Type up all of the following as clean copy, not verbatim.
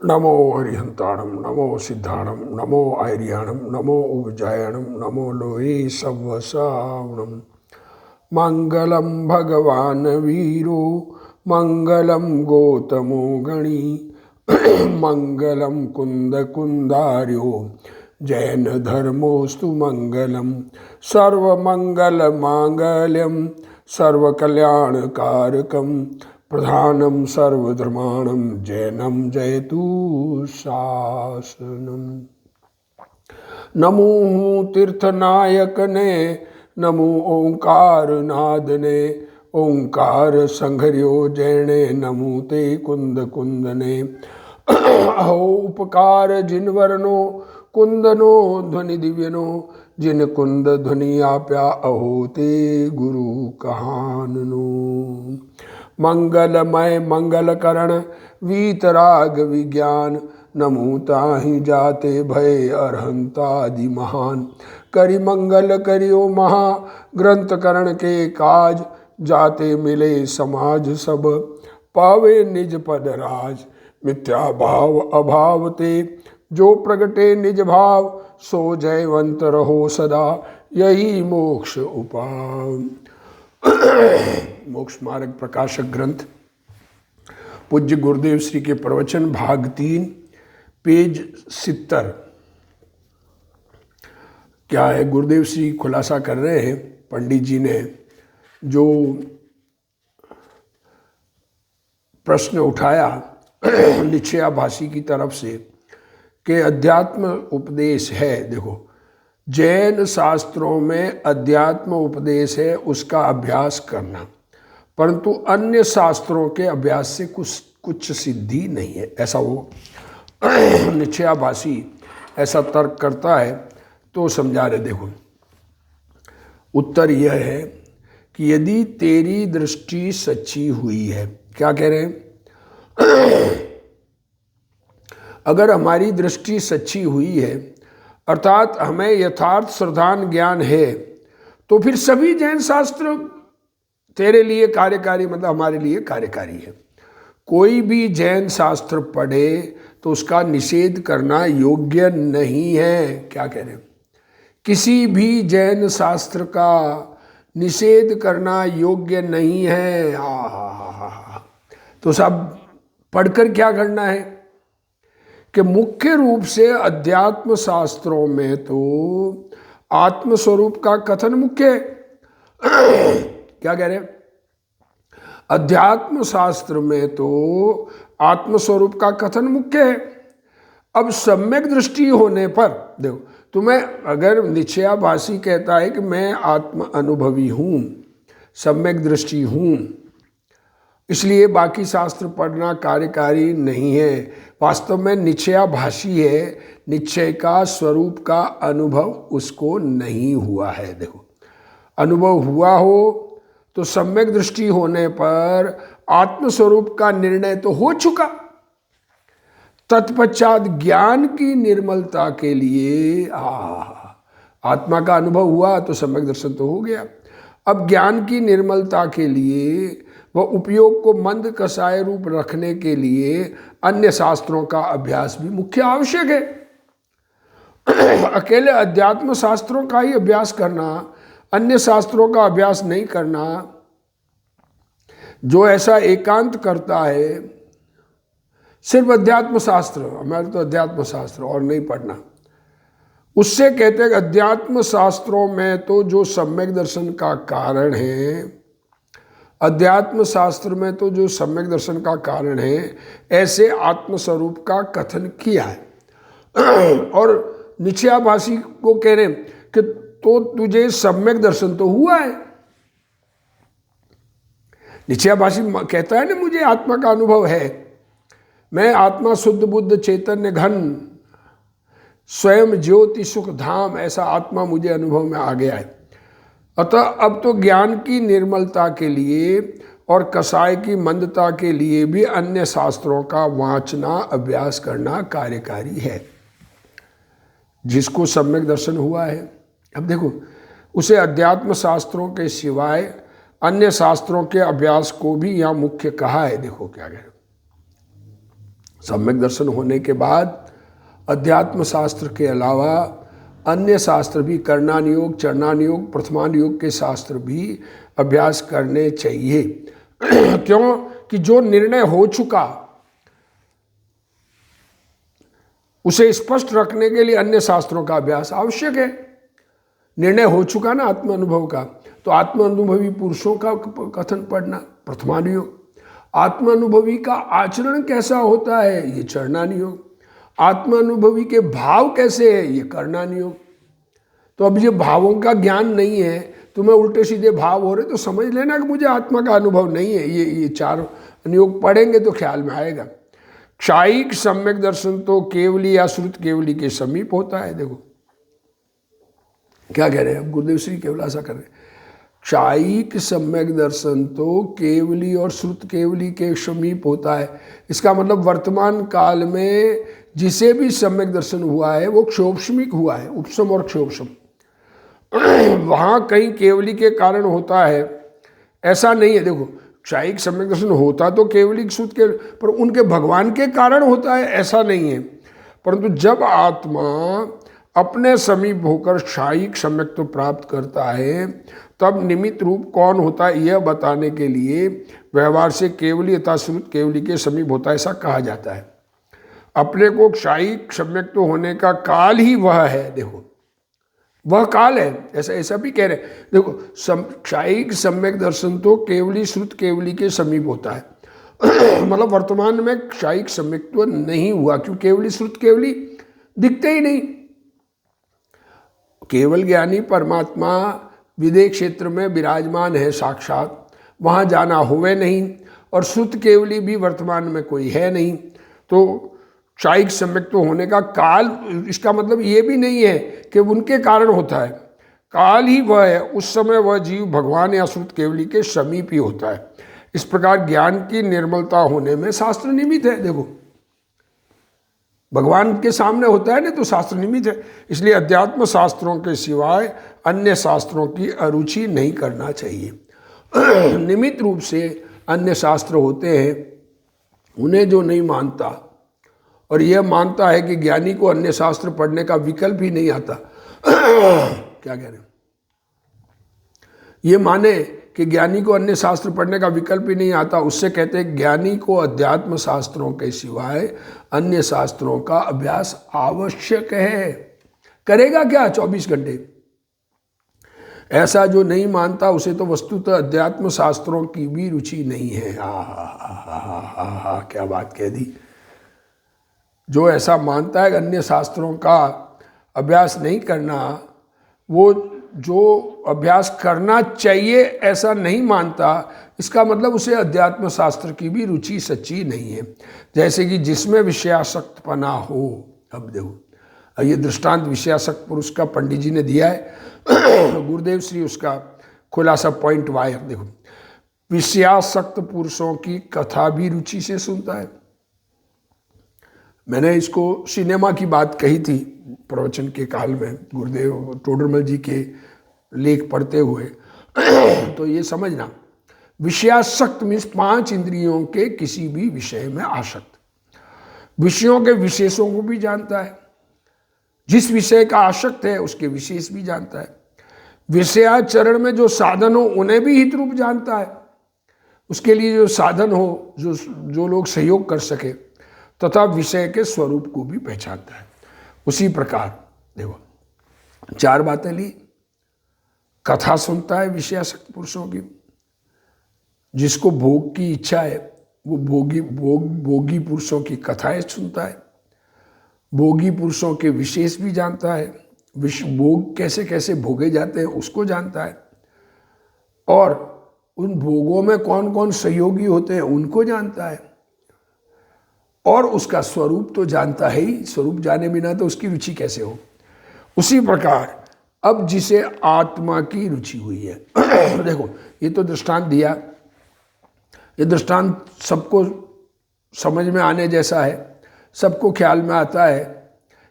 नमो हरिहंताणम नमो सिद्धाणम नमो आर्याणम नमो उपजायणम नमो लोये सवसावणम। मंगलम भगवान वीरो मंगलम गौतमो गणी मंगलम कुंद कुंदार्यो जैन धर्मोस्तु मंगलम। सर्वमंगल मांगल्यम सर्वकल्याणकारकम प्रधानम सर्वधर्माणम जैनम जयतु शासनम। नमो तीर्थनायक ने नमो ओंकार नाद ने ओंकार संघर्यो जैने नमो ते कुंद कुंदने। अहो उपकार जिन वर्णो कुंदनो ध्वनि दिव्यनो जिन कुंद ध्वनि आप्या अहो ते गुरु कहाननो। मंगलमय मंगल करण वीतराग विज्ञान नमो ताहि जाते भय अरहंतादि महान। करि मंगल करियो महा ग्रंथ करण के काज जाते मिले समाज सब पावे निज पद राज। मिथ्या भाव अभाव ते जो प्रगटे निज भाव सो जयवंत रहो सदा यही मोक्ष उपाय। मोक्ष मार्ग प्रकाशक ग्रंथ पूज्य गुरुदेव श्री के प्रवचन भाग 3 पेज 70। क्या है, गुरुदेव श्री खुलासा कर रहे हैं। पंडित जी ने जो प्रश्न उठाया निश्चयाभासी की तरफ से कि अध्यात्म उपदेश है, देखो जैन शास्त्रों में अध्यात्म उपदेश है उसका अभ्यास करना, परंतु अन्य शास्त्रों के अभ्यास से कुछ सिद्धि नहीं है, ऐसा वो निश्चयाभासी ऐसा तर्क करता है। तो समझा रहे, देखो उत्तर यह है कि यदि तेरी दृष्टि सच्ची हुई है, क्या कह रहे हैं, अगर हमारी दृष्टि सच्ची हुई है अर्थात हमें यथार्थ श्रद्धान ज्ञान है, तो फिर सभी जैन शास्त्र तेरे लिए कार्यकारी, मतलब हमारे लिए कार्यकारी है। कोई भी जैन शास्त्र पढ़े तो उसका निषेध करना योग्य नहीं है। क्या कह रहे हैं, किसी भी जैन शास्त्र का निषेध करना योग्य नहीं है। तो सब पढ़कर क्या करना है कि मुख्य रूप से अध्यात्म शास्त्रों में तो आत्मस्वरूप का कथन मुख्य है। क्या कह रहे हैं, अध्यात्म शास्त्र में तो आत्मस्वरूप का कथन मुख्य है। अब सम्यक दृष्टि होने पर देखो, तुम्हें अगर निश्चयाभासी कहता है कि मैं आत्म अनुभवी हूँ, सम्यक दृष्टि हूँ, इसलिए बाकी शास्त्र पढ़ना कार्यकारी नहीं है। वास्तव में निश्चयाभासी है, निश्चय का स्वरूप का अनुभव उसको नहीं हुआ है। देखो अनुभव हुआ हो तो सम्यक दृष्टि होने पर आत्मस्वरूप का निर्णय तो हो चुका, तत्पश्चात ज्ञान की निर्मलता के लिए आत्मा का अनुभव हुआ तो सम्यक दर्शन तो हो गया। अब ज्ञान की निर्मलता के लिए वह उपयोग को मंद कसाय रूप रखने के लिए अन्य शास्त्रों का अभ्यास भी मुख्य आवश्यक है। अकेले अध्यात्म शास्त्रों का ही अभ्यास करना, अन्य शास्त्रों का अभ्यास नहीं करना, जो ऐसा एकांत करता है सिर्फ अध्यात्म शास्त्र, हमारे तो अध्यात्म शास्त्र और नहीं पढ़ना, उससे कहते हैं कि अध्यात्म शास्त्रों में तो जो सम्यक दर्शन का कारण है, अध्यात्म शास्त्र में तो जो सम्यक दर्शन का कारण है, ऐसे आत्मस्वरूप का कथन किया है। और निश्चयाभासी को कह रहे हैं कि तो तुझे सम्यक दर्शन तो हुआ है। निश्चयाभासी कहता है ना, मुझे आत्मा का अनुभव है, मैं आत्मा शुद्ध बुद्ध चैतन्य घन स्वयं ज्योति सुख धाम, ऐसा आत्मा मुझे अनुभव में आ गया है। अतः अब तो ज्ञान की निर्मलता के लिए और कसाय की मंदता के लिए भी अन्य शास्त्रों का वांचना अभ्यास करना कार्यकारी है। जिसको सम्यक दर्शन हुआ है, अब देखो उसे अध्यात्म शास्त्रों के सिवाय अन्य शास्त्रों के अभ्यास को भी यहाँ मुख्य कहा है। देखो क्या कह रहे, सम्यक दर्शन होने के बाद अध्यात्म शास्त्र के अलावा अन्य शास्त्र भी, करणान योग, चरणान योग, प्रथमान योग के शास्त्र भी अभ्यास करने चाहिए। क्यों कि जो निर्णय हो चुका उसे स्पष्ट रखने के लिए अन्य शास्त्रों का अभ्यास आवश्यक है। निर्णय हो चुका ना आत्म अनुभव का, तो आत्म अनुभवी पुरुषों का कथन पढ़ना प्रथमान योग। आत्म अनुभवी का आचरण कैसा होता है, ये चरणान योग। आत्म अनुभवी के भाव कैसे है, ये करणान योग। तो अब ये भावों का ज्ञान नहीं है, तुम्हें उल्टे सीधे भाव हो रहे, तो समझ लेना कि मुझे आत्मा का अनुभव नहीं है। ये चार योग पढ़ेंगे तो ख्याल में आएगा। क्षायिक सम्यक दर्शन तो केवली या श्रुत केवली के समीप होता है। देखो क्या कह रहे हैं अब गुरुदेव श्री केवलासा कर रहे हैं, क्षायिक सम्यक दर्शन तो केवली और श्रुत केवली के समीप होता है। इसका मतलब वर्तमान काल में जिसे भी सम्यक दर्शन हुआ है वो क्षोभशमिक हुआ है, उपशम और क्षोभशम। वहाँ कहीं केवली के कारण होता है ऐसा नहीं है। देखो क्षायिक सम्यक दर्शन होता तो केवली श्रुत के, पर उनके भगवान के कारण होता है ऐसा नहीं है। परंतु जब आत्मा अपने समीप होकर क्षायिक सम्यक तो प्राप्त करता है, तब निमित्त रूप कौन होता है यह बताने के लिए व्यवहार से केवली तथा श्रुत केवली के समीप होता है ऐसा कहा जाता है। अपने को क्षायिक सम्यक तो होने का काल ही वह है। देखो वह काल है, ऐसा भी कह रहे हैं। देखो क्षायिक सम्यक दर्शन तो केवली श्रुत केवली के समीप होता है। मतलब वर्तमान में क्षायिक सम्यक्त्व नहीं हुआ, क्यों? केवली श्रुत केवली दिखते ही नहीं। केवल ज्ञानी परमात्मा विदेह क्षेत्र में विराजमान है साक्षात, वहाँ जाना हुए नहीं, और श्रुत केवली भी वर्तमान में कोई है नहीं। तो क्षायिक सम्यक तो होने का काल, इसका मतलब ये भी नहीं है कि उनके कारण होता है। काल ही वह है, उस समय वह जीव भगवान या श्रुत केवली के समीप ही होता है। इस प्रकार ज्ञान की निर्मलता होने में शास्त्र निमित्त है। देखो भगवान के सामने होता है ना, तो शास्त्र निमित्त है। इसलिए अध्यात्म शास्त्रों के सिवाय अन्य शास्त्रों की अरुचि नहीं करना चाहिए। निमित्त रूप से अन्य शास्त्र होते हैं, उन्हें जो नहीं मानता और यह मानता है कि ज्ञानी को अन्य शास्त्र पढ़ने का विकल्प ही नहीं आता। क्या कह रहे हैं? ये माने कि ज्ञानी को अन्य शास्त्र पढ़ने का विकल्प ही नहीं आता, उससे कहते हैं ज्ञानी को अध्यात्म शास्त्रों के सिवाय अन्य शास्त्रों का अभ्यास आवश्यक है। करेगा क्या 24 घंटे? ऐसा जो नहीं मानता उसे तो वस्तुतः अध्यात्म शास्त्रों की भी रुचि नहीं है। क्या बात कह दी। जो ऐसा मानता है कि अन्य शास्त्रों का अभ्यास नहीं करना, वो जो अभ्यास करना चाहिए ऐसा नहीं मानता, इसका मतलब उसे अध्यात्म शास्त्र की भी रुचि सच्ची नहीं है। जैसे कि जिसमें विषयासक्तपना हो, अब देखो ये दृष्टांत विषयासक्त पुरुष का पंडित जी ने दिया है। गुरुदेव श्री उसका खुलासा पॉइंट वायर देखो, विषयासक्त पुरुषों की कथा भी रुचि से सुनता है। मैंने इसको सिनेमा की बात कही थी प्रवचन के काल में, गुरुदेव टोडरमल जी के लेख पढ़ते हुए। तो ये समझना, विषयासक्त मीन्स 5 इंद्रियों के किसी भी विषय में आसक्त, विषयों के विशेषों को भी जानता है, जिस विषय का आसक्त है उसके विशेष भी जानता है, विषयाचरण में जो साधन हो उन्हें भी हित रूप जानता है, उसके लिए जो साधन हो, जो लोग सहयोग कर सके, तथा विषय के स्वरूप को भी पहचानता है। उसी प्रकार देखो 4 बातें ली। कथा सुनता है विषयासक्त पुरुषों की, जिसको भोग की इच्छा है वो भोगी पुरुषों की कथाएं सुनता है, भोगी पुरुषों के विशेष भी जानता है, भोग कैसे कैसे भोगे जाते हैं उसको जानता है, और उन भोगों में कौन कौन सहयोगी होते हैं उनको जानता है, और उसका स्वरूप तो जानता है ही। स्वरूप जाने बिना तो उसकी रुचि कैसे हो। उसी प्रकार अब जिसे आत्मा की रुचि हुई है देखो ये तो दृष्टांत दिया, ये दृष्टांत सबको समझ में आने जैसा है, सबको ख्याल में आता है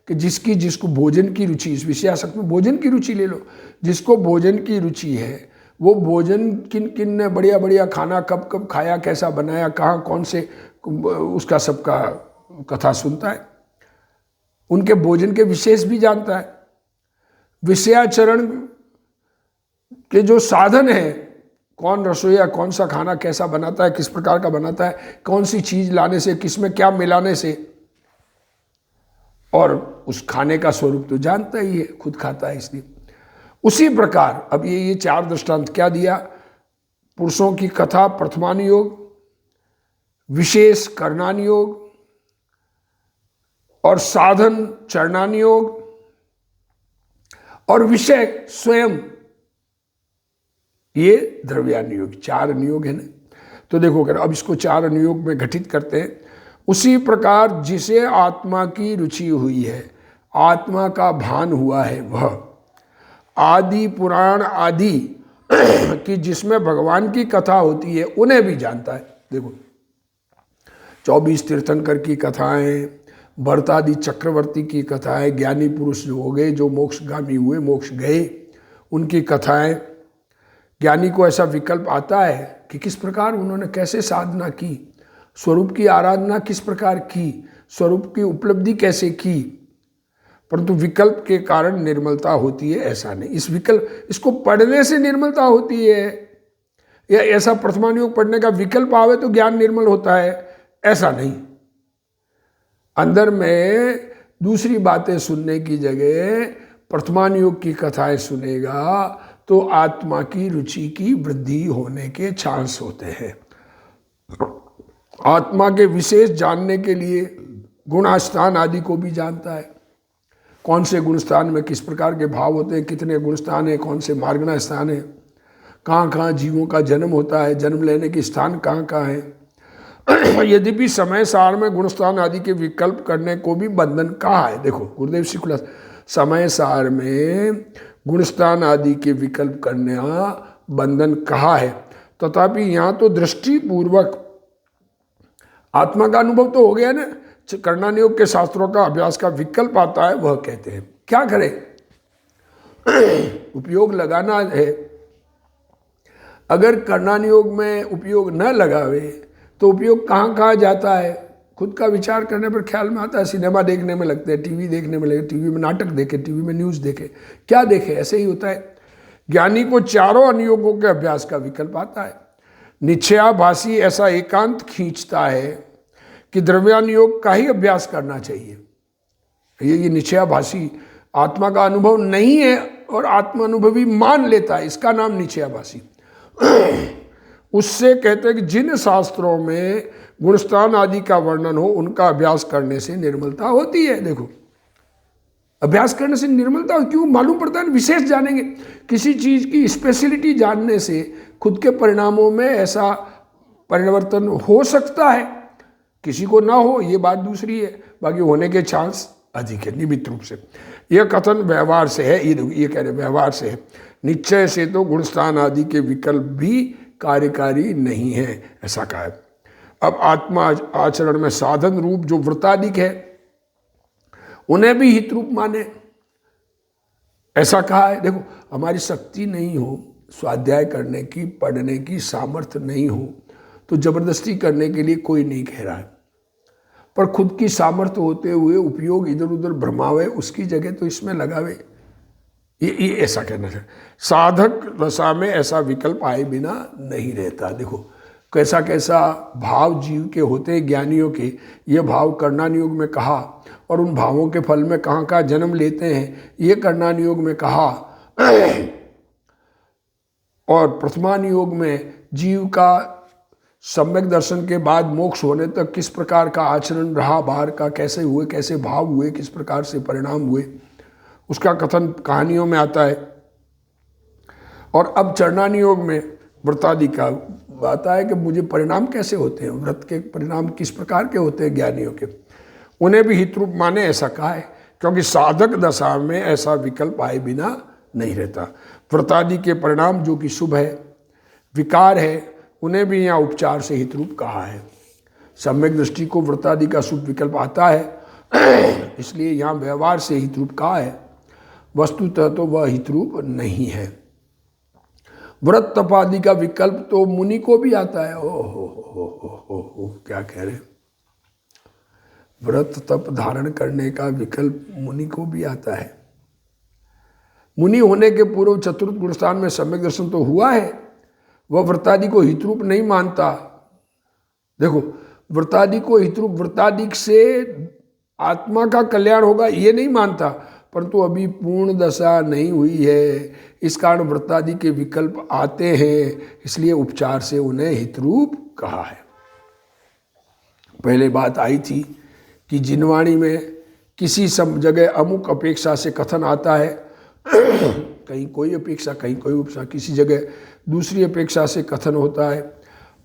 कि जिसको भोजन की रुचि, इस विषयासक्त में भोजन की रुचि ले लो, जिसको भोजन की रुचि है वो भोजन किन ने बढ़िया बढ़िया खाना कब कब खाया, कैसा बनाया, कहाँ कौन से, उसका सबका कथा सुनता है, उनके भोजन के विशेष भी जानता है, विषयाचरण के जो साधन है, कौन रसोईया कौन सा खाना कैसा बनाता है, किस प्रकार का बनाता है, कौन सी चीज लाने से, किसमें क्या मिलाने से, और उस खाने का स्वरूप तो जानता ही है, खुद खाता है इसलिए। उसी प्रकार अब ये चार दृष्टांत क्या दिया, पुरुषों की कथा प्रथमानुयोग, विशेष कर्णानुयोग, और साधन चरणानुयोग, और विषय स्वयं ये द्रव्यानुयोग। चार अनुयोग है ना। तो देखो कर अब इसको चार अनुयोग में घटित करते हैं। उसी प्रकार जिसे आत्मा की रुचि हुई है, आत्मा का भान हुआ है, वह आदि पुराण आदि कि जिसमें भगवान की कथा होती है उन्हें भी जानता है। देखो 24 तीर्थंकर की कथाएं, भरतादि चक्रवर्ती की कथाएं, ज्ञानी पुरुष जो हो गए, जो मोक्षगामी हुए, मोक्ष गए, उनकी कथाएं। ज्ञानी को ऐसा विकल्प आता है कि किस प्रकार उन्होंने कैसे साधना की, स्वरूप की आराधना किस प्रकार की, स्वरूप की उपलब्धि कैसे की, परंतु विकल्प के कारण निर्मलता होती है ऐसा नहीं। इस विकल्प, इसको पढ़ने से निर्मलता होती है, या ऐसा प्रथमानुयोग पढ़ने का विकल्प आवे तो ज्ञान निर्मल होता है, ऐसा नहीं। अंदर में दूसरी बातें सुनने की जगह प्रथमानुयोग की कथाएं सुनेगा तो आत्मा की रुचि की वृद्धि होने के चांस होते हैं। आत्मा के विशेष जानने के लिए गुणस्थान आदि को भी जानता है, कौन से गुणस्थान में किस प्रकार के भाव होते हैं, कितने गुणस्थान हैं, कौन से मार्गना स्थान है, कहाँ कहाँ जीवों का जन्म होता है, जन्म लेने के स्थान कहाँ कहाँ है। यद्यपि समय सार में गुणस्थान आदि के विकल्प करने को भी बंधन कहा है। देखो गुरुदेव श्री खुला समय सार में गुणस्थान आदि के विकल्प करने बंधन कहा है, तथापि यहाँ तो दृष्टि पूर्वक आत्मा का अनुभव तो हो गया ना। कर्णानुयोग के शास्त्रों का अभ्यास का विकल्प आता है, वह कहते हैं क्या करें, उपयोग लगाना है। अगर कर्णानुयोग में उपयोग न लगावे तो उपयोग कहाँ कहाँ जाता है, खुद का विचार करने पर ख्याल में आता है। सिनेमा देखने में लगते हैं, टीवी देखने में लगे, टीवी में नाटक देखे, टीवी में न्यूज़ देखे, क्या देखे, ऐसे ही होता है। ज्ञानी को चारों अनुयोगों के अभ्यास का विकल्प आता है। निश्चयाभासी ऐसा एकांत खींचता है कि द्रव्यानुयोग का ही अभ्यास करना चाहिए। ये निश्चयाभासी आत्मा का अनुभव नहीं है और आत्मानुभवी मान लेता है, इसका नाम निश्चयाभासी। उससे कहते हैं कि जिन शास्त्रों में गुणस्थान आदि का वर्णन हो उनका अभ्यास करने से निर्मलता होती है। देखो अभ्यास करने से निर्मलता क्यों मालूम पड़ता है, विशेष जानेंगे। किसी चीज़ की स्पेशलिटी जानने से खुद के परिणामों में ऐसा परिवर्तन हो सकता है, किसी को ना हो, ये बात दूसरी है, बाकी होने के चांस अधिक है निमित्त रूप से। यह कथन व्यवहार से है, ये कह रहे व्यवहार से है। निश्चय से तो गुणस्थान आदि के विकल्प भी कार्यकारी नहीं है, ऐसा कहा है। अब आत्मा आचरण में साधन रूप जो व्रतादिक है उन्हें भी हित रूप माने, ऐसा कहा है। देखो हमारी शक्ति नहीं हो स्वाध्याय करने की, पढ़ने की सामर्थ्य नहीं हो तो जबरदस्ती करने के लिए कोई नहीं कह रहा है, पर खुद की सामर्थ्य होते हुए उपयोग इधर उधर भ्रमावे, उसकी जगह तो इसमें लगावे, ये ऐसा कहना है। साधक दशा में ऐसा विकल्प आए बिना नहीं रहता। देखो कैसा कैसा भाव जीव के होते हैं, ज्ञानियों के, ये भाव कर्णानुयोग में कहा, और उन भावों के फल में कहाँ कहाँ जन्म लेते हैं ये कर्णानुयोग में कहा, और प्रथमानुयोग में जीव का सम्यक दर्शन के बाद मोक्ष होने तक किस प्रकार का आचरण रहा, बाहर का कैसे हुए, कैसे भाव हुए, किस प्रकार से परिणाम हुए, उसका कथन कहानियों में आता है। और अब चरणानुयोग में व्रतादि का आता है कि मुझे परिणाम कैसे होते हैं, व्रत के परिणाम किस प्रकार के होते हैं ज्ञानियों के, उन्हें भी हित रूप माने, ऐसा कहा है। क्योंकि साधक दशा में ऐसा विकल्प आए बिना नहीं रहता। व्रतादि के परिणाम जो कि शुभ है, विकार है, उन्हें भी यहाँ उपचार से हित रूप कहा है। सम्यक दृष्टि को व्रतादि का शुभ विकल्प आता है, इसलिए यहाँ व्यवहार से हित रूप कहा है, वस्तुतः तो वह हित रूप नहीं है। व्रत तपादि का विकल्प तो मुनि को भी आता है। ओ हो क्या कह रहे, व्रत तप धारण करने का विकल्प मुनि को भी आता है। मुनि होने के पूर्व चतुर्थ गुणस्थान में सम्यक दर्शन तो हुआ है। वह व्रतादि को हितरूप नहीं मानता। देखो, व्रतादि को हितरूप, व्रतादि से आत्मा का कल्याण होगा ये नहीं मानता, परंतु अभी पूर्ण दशा नहीं हुई है, इस कारण व्रतादि के विकल्प आते हैं, इसलिए उपचार से उन्हें हितरूप कहा है। पहले बात आई थी कि जिनवाणी में किसी सब जगह अमुक अपेक्षा से कथन आता है, कहीं कोई अपेक्षा, कहीं कोई उपसा, किसी जगह दूसरी अपेक्षा से कथन होता है,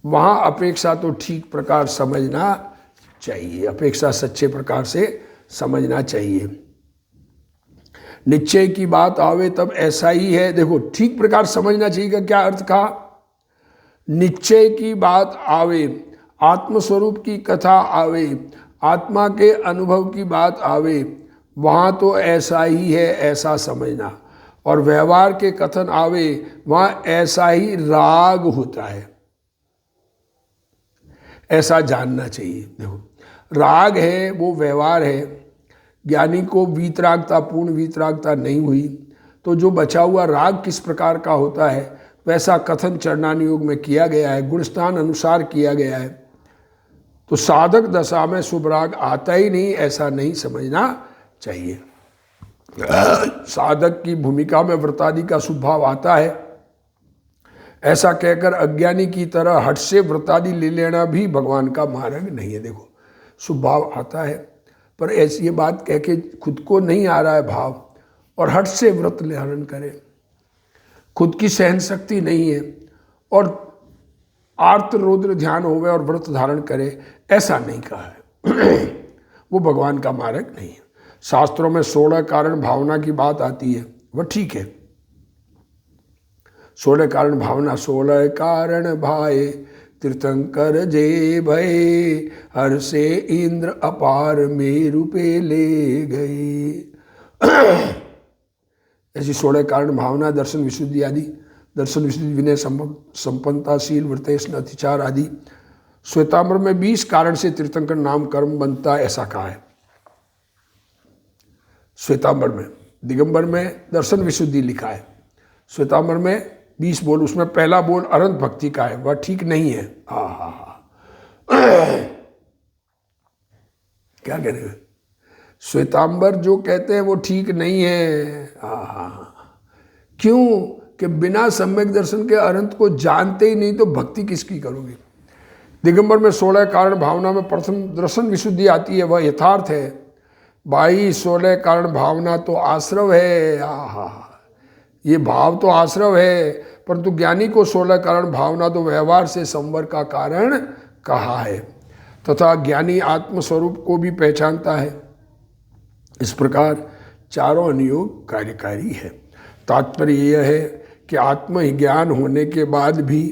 वहाँ अपेक्षा तो ठीक प्रकार समझना चाहिए, अपेक्षा सच्चे प्रकार से समझना चाहिए। निश्चय की बात आवे तब ऐसा ही है। देखो, ठीक प्रकार समझना चाहिए का क्या अर्थ कहा? निश्चय की बात आवे, आत्मस्वरूप की कथा आवे, आत्मा के अनुभव की बात आवे, वहाँ तो ऐसा ही है ऐसा समझना, और व्यवहार के कथन आवे वहाँ ऐसा ही राग होता है ऐसा जानना चाहिए। देखो, राग है वो व्यवहार है, ज्ञानी को वीतरागता, पूर्ण वीतरागता नहीं हुई, तो जो बचा हुआ राग किस प्रकार का होता है वैसा कथन चरणान योग में किया गया है, गुणस्थान अनुसार किया गया है। तो साधक दशा में शुभ राग आता ही नहीं ऐसा नहीं समझना चाहिए। साधक की भूमिका में व्रतादि का शुभ भाव आता है, ऐसा कहकर अज्ञानी की तरह हट से व्रतादि ले लेना भी भगवान का मार्ग नहीं है। देखो, शुभ भाव आता है, पर ऐसी ये बात कह के खुद को नहीं आ रहा है भाव और हट से व्रत धारण करे, खुद की सहन शक्ति नहीं है और आर्त रौद्र ध्यान होवे और व्रत धारण करे, ऐसा नहीं कहा है। वो भगवान का मार्ग नहीं है। शास्त्रों में 16 कारण भावना की बात आती है, वह ठीक है। 16 कारण भावना, 16 कारण भाए तीर्थंकर जे भय, हर से इंद्र अपार मेरु पे ले गए। ऐसी 16 कारण भावना, दर्शन विशुद्धि आदि, दर्शन विशुद्धि, विनय संपन्नताशील, व्रतेश अतिचार आदि। श्वेतांबर में 20 कारण से तीर्थंकर नाम कर्म बनता है ऐसा कहा है श्वेतांबर में। दिगंबर में दर्शन विशुद्धि लिखा है। श्वेतांबर में 20 बोल, उसमें पहला बोल अनंत भक्ति का है, वह ठीक नहीं है। क्या कह रहे हैं? श्वेतांबर जो कहते हैं वो ठीक नहीं है। क्यों? कि बिना सम्यक दर्शन के अनंत को जानते ही नहीं तो भक्ति किसकी करोगे। दिगंबर में 16 कारण भावना में प्रथम दर्शन विशुद्धि आती है, वह यथार्थ है। भाई 16 कारण भावना तो आश्रव है। ये भाव तो आश्रव है, परंतु ज्ञानी को 16 कारण भावना तो व्यवहार से संवर का कारण कहा है, तथा ज्ञानी आत्मस्वरूप को भी पहचानता है। इस प्रकार चारों अनुयोग कार्यकारी है। तात्पर्य यह है कि आत्मज्ञान होने के बाद भी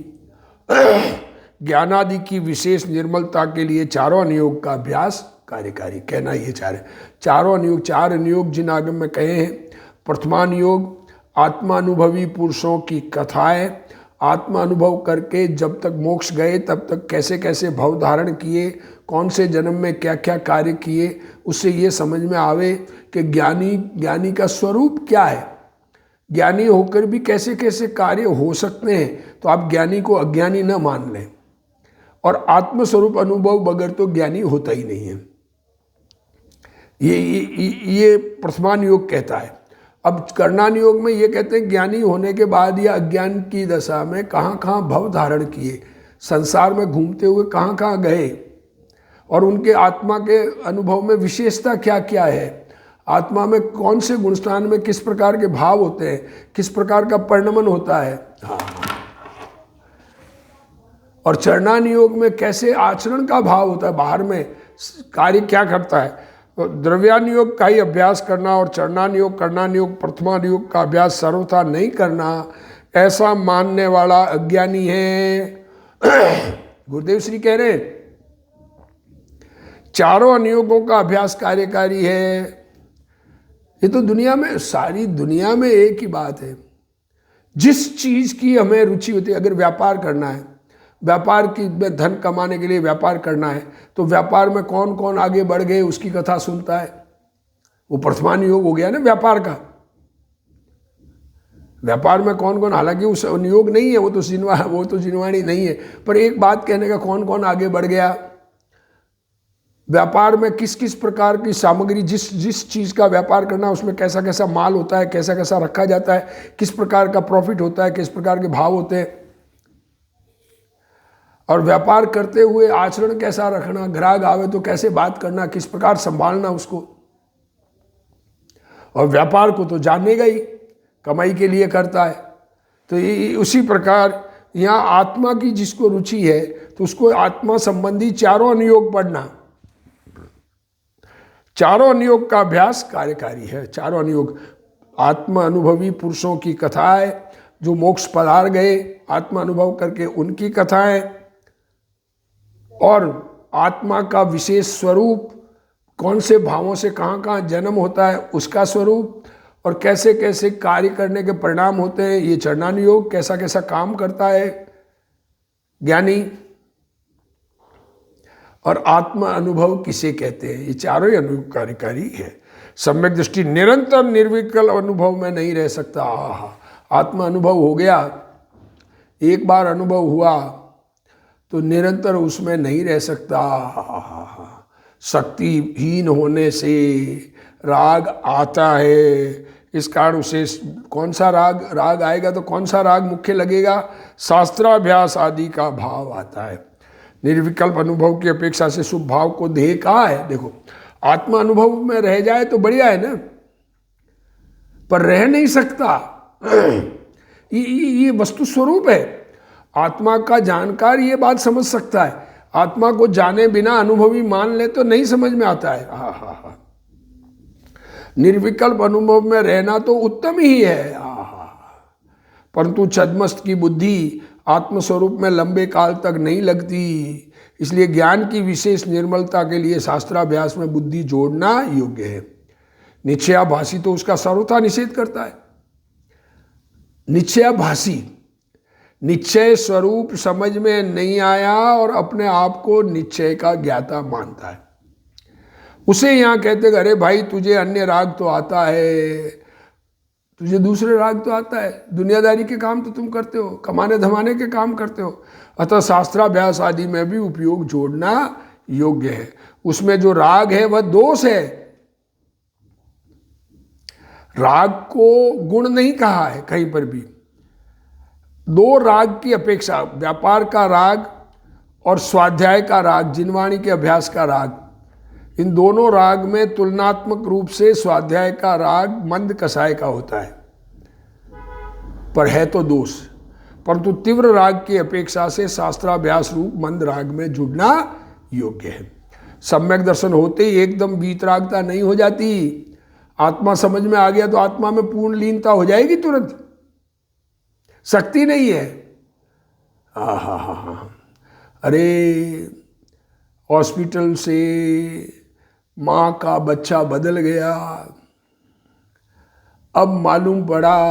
ज्ञानादि की विशेष निर्मलता के लिए चारों अनुयोग का अभ्यास कार्यकारी। कहना ये चारों अनुयोग, 4 अनुयोग जिन आगम में कहे हैं। प्रथमानुयोग आत्मानुभवी पुरुषों की कथाएं, आत्मा अनुभव करके जब तक मोक्ष गए तब तक कैसे कैसे भव धारण किए, कौन से जन्म में क्या क्या कार्य किए, उससे ये समझ में आवे कि ज्ञानी का स्वरूप क्या है, ज्ञानी होकर भी कैसे कैसे कार्य हो सकते हैं। तो आप ज्ञानी को अज्ञानी न मान लें, और आत्मस्वरूप अनुभव बगैर तो ज्ञानी होता ही नहीं है। ये प्रथमान योग कहता है। अब करणान योग में ये कहते हैं ज्ञानी होने के बाद या अज्ञान की दशा में कहाँ कहाँ भव धारण किए, संसार में घूमते हुए कहाँ कहाँ गए, और उनके आत्मा के अनुभव में विशेषता क्या क्या है, आत्मा में कौन से गुणस्थान में किस प्रकार के भाव होते हैं, किस प्रकार का परिणमन होता है। और चरणान योग में कैसे आचरण का भाव होता है, बाहर में कार्य क्या करता है। द्रव्यान योग का ही अभ्यास करना और चरणान योग, करणान योग, प्रथमान योग का अभ्यास सर्वथा नहीं करना, ऐसा मानने वाला अज्ञानी है। गुरुदेव श्री कह रहे हैं चारों अनुयोगों का अभ्यास कार्यकारी है। ये तो दुनिया में, सारी दुनिया में एक ही बात है। जिस चीज की हमें रुचि होती है, अगर व्यापार करना है, व्यापार की में धन कमाने के लिए व्यापार करना है, तो व्यापार में कौन कौन आगे बढ़ गए उसकी कथा सुनता है। वो वर्तमान योग हो गया ना व्यापार का। व्यापार में कौन कौन, हालांकि उस नियोग नहीं है, वो तो जिनवाणी नहीं है, पर एक बात कहने का, कौन कौन आगे बढ़ गया, व्यापार में किस किस प्रकार की सामग्री, जिस चीज़ का व्यापार करना उसमें कैसा कैसा माल होता है, कैसा कैसा रखा जाता है, किस प्रकार का प्रॉफिट होता है, किस प्रकार के भाव होते हैं, और व्यापार करते हुए आचरण कैसा रखना, ग्राहक आवे तो कैसे बात करना, किस प्रकार संभालना उसको। और व्यापार को तो जानेगा ही, कमाई के लिए करता है। तो उसी प्रकार यहाँ आत्मा की जिसको रुचि है तो उसको आत्मा संबंधी चारों अनुयोग पढ़ना। चारों अनुयोग का अभ्यास कार्यकारी है। चारों अनुयोग आत्मा अनुभवी पुरुषों की कथाएं, जो मोक्ष पधार गए आत्मा अनुभव करके, उनकी कथाएं, और आत्मा का विशेष स्वरूप, कौन से भावों से कहाँ कहाँ जन्म होता है उसका स्वरूप, और कैसे कैसे कार्य करने के परिणाम होते हैं, ये चरणानुयोग कैसा कैसा काम करता है ज्ञानी, और आत्मा अनुभव किसे कहते हैं, ये चारों ही अनुभव कार्यकारी है। सम्यक दृष्टि निरंतर निर्विकल्प अनुभव में नहीं रह सकता। आत्मा अनुभव हो गया, एक बार अनुभव हुआ तो निरंतर उसमें नहीं रह सकता। शक्तिहीन होने से राग आता है, इस कारण उसे कौन सा राग आएगा तो कौन सा राग मुख्य लगेगा, शास्त्राभ्यास आदि का भाव आता है। निर्विकल्प अनुभव की अपेक्षा से शुभ भाव को देह कहाँ है। देखो, आत्मा अनुभव में रह जाए तो बढ़िया है ना, पर रह नहीं सकता। ये वस्तु स्वरूप है। आत्मा का जानकार ये बात समझ सकता है, आत्मा को जाने बिना अनुभवी मान ले तो नहीं समझ में आता है। हाँ, निर्विकल्प अनुभव में रहना तो उत्तम ही है। परंतु छद्मस्त की बुद्धि आत्मस्वरूप में लंबे काल तक नहीं लगती, इसलिए ज्ञान की विशेष निर्मलता के लिए शास्त्राभ्यास में बुद्धि जोड़ना योग्य है। निश्चयाभासी तो उसका सर्वथा निषेध करता है। निश्चयाभासी, निश्चय स्वरूप समझ में नहीं आया और अपने आप को निश्चय का ज्ञाता मानता है, उसे यहाँ कहते अरे भाई तुझे अन्य राग तो आता है, तुझे दूसरे राग तो आता है, दुनियादारी के काम तो तुम करते हो, कमाने धमाने के काम करते हो, अतः शास्त्राभ्यास आदि में भी उपयोग जोड़ना योग्य है। उसमें जो राग है वह दोष है, राग को गुण नहीं कहा है कहीं पर भी। दो राग की अपेक्षा, व्यापार का राग और स्वाध्याय का राग, जिनवाणी के अभ्यास का राग, इन दोनों राग में तुलनात्मक रूप से स्वाध्याय का राग मंद कसाय का होता है, पर है तो दोष। परंतु तीव्र राग की अपेक्षा से शास्त्राभ्यास रूप मंद राग में जुड़ना योग्य है। सम्यक दर्शन होते ही एकदम वीतरागता नहीं हो जाती। आत्मा समझ में आ गया तो आत्मा में पूर्ण लीनता हो जाएगी तुरंत, शक्ति नहीं है। अरे हॉस्पिटल से माँ का बच्चा बदल गया, अब मालूम पड़ा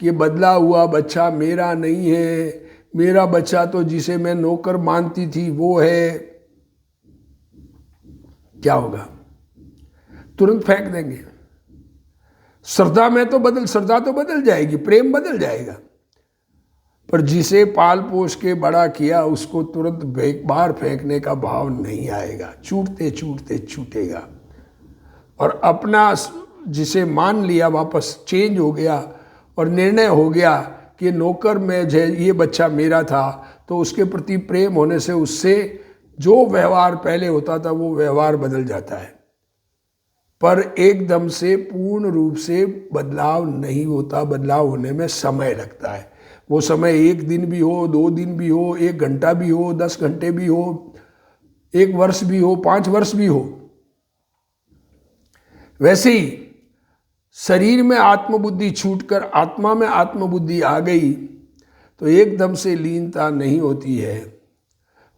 कि बदला हुआ बच्चा मेरा नहीं है, मेरा बच्चा तो जिसे मैं नौकर मानती थी वो है। क्या होगा? तुरंत फेंक देंगे। श्रद्धा में तो श्रद्धा तो बदल जाएगी, प्रेम बदल जाएगा, पर जिसे पाल पोष के बड़ा किया उसको तुरंत एक बार फेंकने का भाव नहीं आएगा, छूटते छूटते छूटेगा। और अपना जिसे मान लिया वापस चेंज हो गया और निर्णय हो गया कि नौकर में ये बच्चा मेरा था, तो उसके प्रति प्रेम होने से उससे जो व्यवहार पहले होता था वो व्यवहार बदल जाता है। पर एकदम से पूर्ण रूप से बदलाव नहीं होता, बदलाव होने में समय लगता है। वो समय 1 दिन भी हो, 2 दिन भी हो, 1 घंटा भी हो, 10 घंटे भी हो, 1 वर्ष भी हो, 5 वर्ष भी हो। वैसे ही शरीर में आत्मबुद्धि छूटकर आत्मा में आत्मबुद्धि आ गई तो एकदम से लीनता नहीं होती है।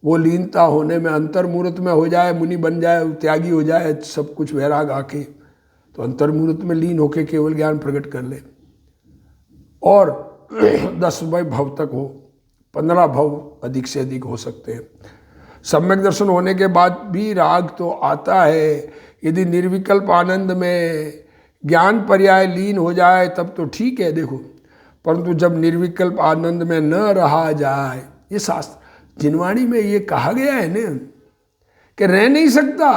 वो लीनता होने में अंतर्मुहूर्त में हो जाए, मुनि बन जाए, त्यागी हो जाए, सब कुछ वैराग आके, तो अंतर्मुहूर्त में लीन होके केवल ज्ञान प्रकट कर ले। और 10 भव तक हो, 15 भव अधिक से अधिक हो सकते हैं। सम्यक दर्शन होने के बाद भी राग तो आता है। यदि निर्विकल्प आनंद में ज्ञान पर्याय लीन हो जाए तब तो ठीक है, देखो, परंतु जब निर्विकल्प आनंद में न रहा जाए, ये शास्त्र जिनवाणी में ये कहा गया है ना कि रह नहीं सकता,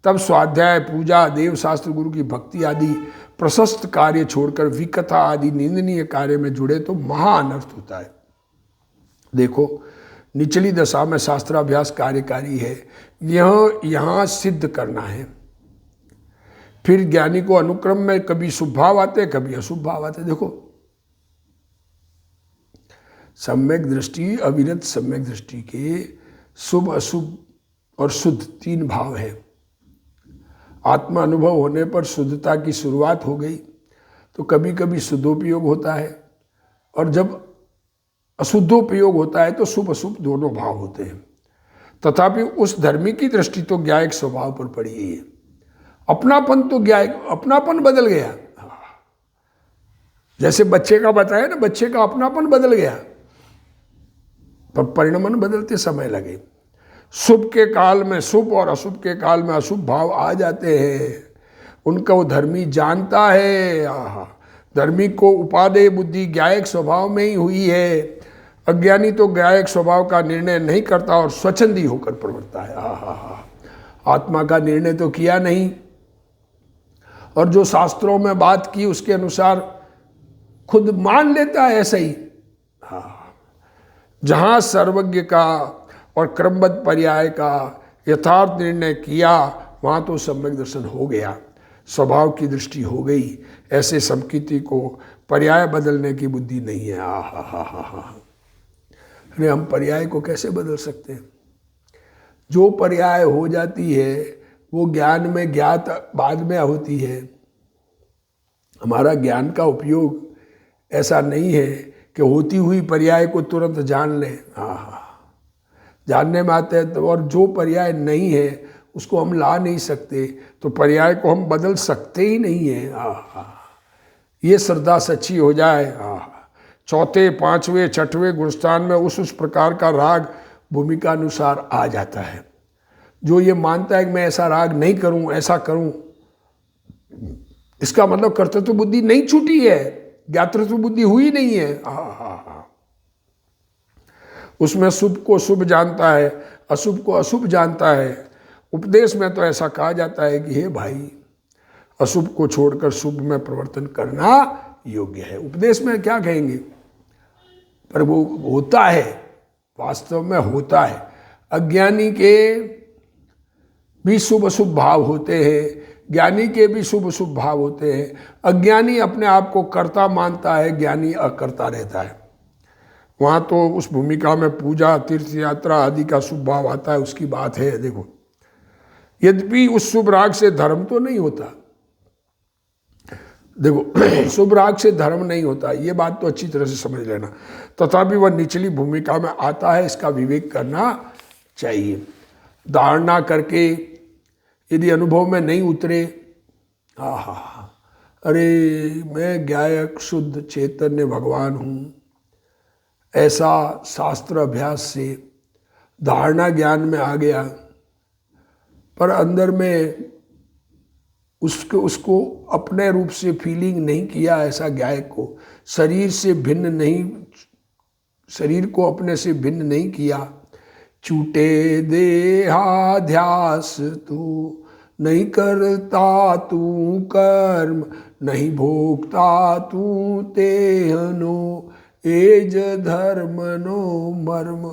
तब स्वाध्याय, पूजा, देव शास्त्र, गुरु की भक्ति आदि प्रशस्त कार्य छोड़कर विकथा आदि निंदनीय कार्य में जुड़े तो महा अनर्थ होता है। देखो, निचली दशा में शास्त्राभ्यास कार्यकारी है, यह यहाँ सिद्ध करना है। फिर ज्ञानी को अनुक्रम में कभी शुभ भाव आते, कभी अशुभ भाव आते। देखो, सम्यक दृष्टि, अविरत सम्यक दृष्टि के शुभ, अशुभ और शुद्ध 3 भाव है। आत्मा अनुभव होने पर शुद्धता की शुरुआत हो गई तो कभी कभी शुद्धोपयोग होता है, और जब अशुद्धोपयोग होता है तो शुभ अशुभ दोनों भाव होते हैं। तथापि उस धर्मी की दृष्टि तो ज्ञायक स्वभाव पर पड़ी है। अपनापन तो ज्ञायक, अपनापन बदल गया। जैसे बच्चे का बताया ना, बच्चे का अपनापन बदल गया, पर परिणमन बदलते समय लगे। शुभ के काल में शुभ और अशुभ के काल में अशुभ भाव आ जाते हैं। उनका वो धर्मी जानता है। धर्मी को उपादेय बुद्धि ज्ञायक स्वभाव में ही हुई है। अज्ञानी तो ज्ञायक स्वभाव का निर्णय नहीं करता और स्वच्छंदी होकर प्रवर्तता है। आत्मा का निर्णय तो किया नहीं, और जो शास्त्रों में बात की उसके अनुसार खुद मान लेता है ऐसा ही। जहाँ सर्वज्ञ का और क्रमबद्ध पर्याय का यथार्थ निर्णय किया, वहाँ तो सम्यक दर्शन हो गया, स्वभाव की दृष्टि हो गई। ऐसे समकीर्ति को पर्याय बदलने की बुद्धि नहीं है। अरे हम पर्याय को कैसे बदल सकते हैं? जो पर्याय हो जाती है वो ज्ञान में ज्ञात बाद में होती है। हमारा ज्ञान का उपयोग ऐसा नहीं है कि होती हुई पर्याय को तुरंत जान लें। जानने में आते हैं तो, और जो पर्याय नहीं है उसको हम ला नहीं सकते, तो पर्याय को हम बदल सकते ही नहीं है। ये श्रद्धा सच्ची हो जाए, चौथे, पांचवें, छठवें गुणस्थान में उस प्रकार का राग भूमिका अनुसार आ जाता है। जो ये मानता है कि मैं ऐसा राग नहीं करूं, ऐसा करूं, इसका मतलब कर्तृत्व बुद्धि नहीं छूटी है, ज्ञातृत्व बुद्धि हुई नहीं है। उसमें शुभ को शुभ जानता है, अशुभ को अशुभ जानता है। उपदेश में तो ऐसा कहा जाता है कि हे भाई, अशुभ को छोड़कर शुभ में प्रवर्तन करना योग्य है। उपदेश में क्या कहेंगे, पर वो होता है, वास्तव में होता है। अज्ञानी के भी शुभ अशुभ भाव होते हैं, ज्ञानी के भी शुभ अशुभ भाव होते हैं। अज्ञानी अपने आप को कर्ता मानता है, ज्ञानी अकर्ता रहता है। वहाँ तो उस भूमिका में पूजा, तीर्थ यात्रा आदि का शुभ भाव आता है, उसकी बात है। देखो, यद्यपि उस शुभ राग से धर्म तो नहीं होता। देखो, शुभ राग से धर्म नहीं होता, ये बात तो अच्छी तरह से समझ लेना। तथापि वह निचली भूमिका में आता है, इसका विवेक करना चाहिए। धारणा करके यदि अनुभव में नहीं उतरे, अरे मैं ज्ञायक शुद्ध चैतन्य भगवान हूँ, ऐसा शास्त्र अभ्यास से धारणा ज्ञान में आ गया, पर अंदर में उसको अपने रूप से फीलिंग नहीं किया। ऐसा ज्ञायक को शरीर से भिन्न नहीं, शरीर को अपने से भिन्न नहीं किया। छूटे देहाध्यास तू नहीं करता तू कर्म, नहीं भोगता तू तेहनो एज धर्म नो मर्म।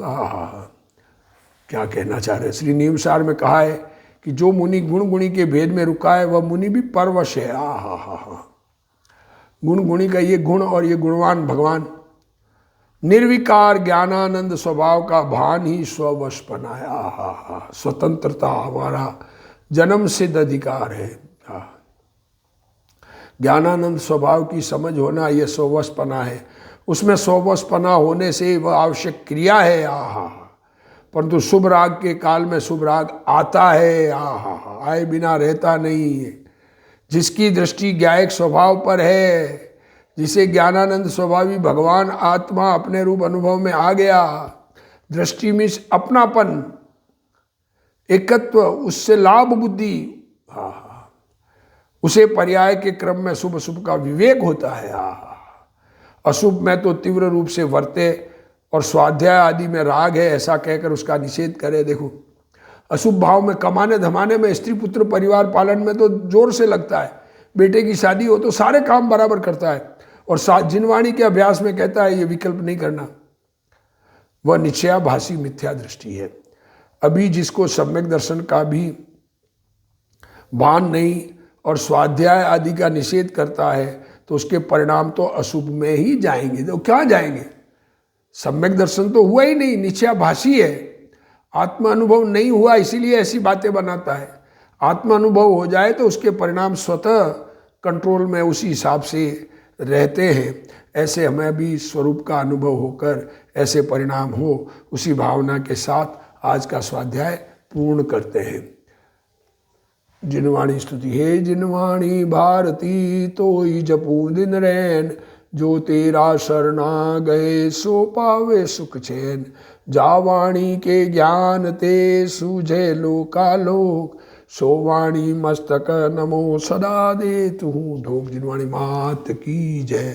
क्या कहना चाह रहे? श्री नियमसार में कहा है कि जो मुनि गुण गुणी के भेद में रुका है वह मुनि भी परवश है। गुण गुणी का ये गुण और ये गुणवान भगवान, निर्विकार ज्ञानानंद स्वभाव का भान ही स्ववश बनाया। स्वतंत्रता हमारा जन्म सिद्ध अधिकार है। ज्ञानानंद स्वभाव की समझ होना यह स्ववशपना है। उसमें स्ववशपना होने से वह आवश्यक क्रिया है। परंतु शुभ राग के काल में शुभ राग आता है, आए बिना रहता नहीं है। जिसकी दृष्टि ज्ञायक स्वभाव पर है, जिसे ज्ञानानंद स्वभावी भगवान आत्मा अपने रूप अनुभव में आ गया। दृष्टि में अपनापन, एकत्व, उससे लाभ बुद्धि, उसे पर्याय के क्रम में शुभ अशुभ का विवेक होता है। अशुभ में तो तीव्र रूप से वर्ते और स्वाध्याय आदि में राग है ऐसा कहकर उसका निषेध करे। देखो, अशुभ भाव में कमाने धमाने में, स्त्री पुत्र परिवार पालन में तो जोर से लगता है। बेटे की शादी हो तो सारे काम बराबर करता है, और जिनवाणी के अभ्यास में कहता है ये विकल्प नहीं करना। वह निश्चयाभासी मिथ्या दृष्टि है। अभी जिसको सम्यक दर्शन का भी भान नहीं और स्वाध्याय आदि का निषेध करता है, तो उसके परिणाम तो अशुभ में ही जाएंगे। तो क्या जाएंगे? सम्यक दर्शन तो हुआ ही नहीं, निश्चयाभासी है, आत्मा अनुभव नहीं हुआ, इसीलिए ऐसी बातें बनाता है। आत्मा अनुभव हो जाए तो उसके परिणाम स्वतः कंट्रोल में उसी हिसाब से रहते हैं। ऐसे हमें भी स्वरूप का अनुभव होकर ऐसे परिणाम हो, उसी भावना के साथ आज का स्वाध्याय पूर्ण करते हैं। जिनवाणी स्तुति। हे जिनवाणी भारती तोई जपू दिन रैन, जो तेरा शरणा गए सो पावे सुख चैन। जावाणी के ज्ञान ते सूझे लोकालोक, सो वाणी मस्तक नमो सदा दे तू ढोक। जिनवाणी मात की जय।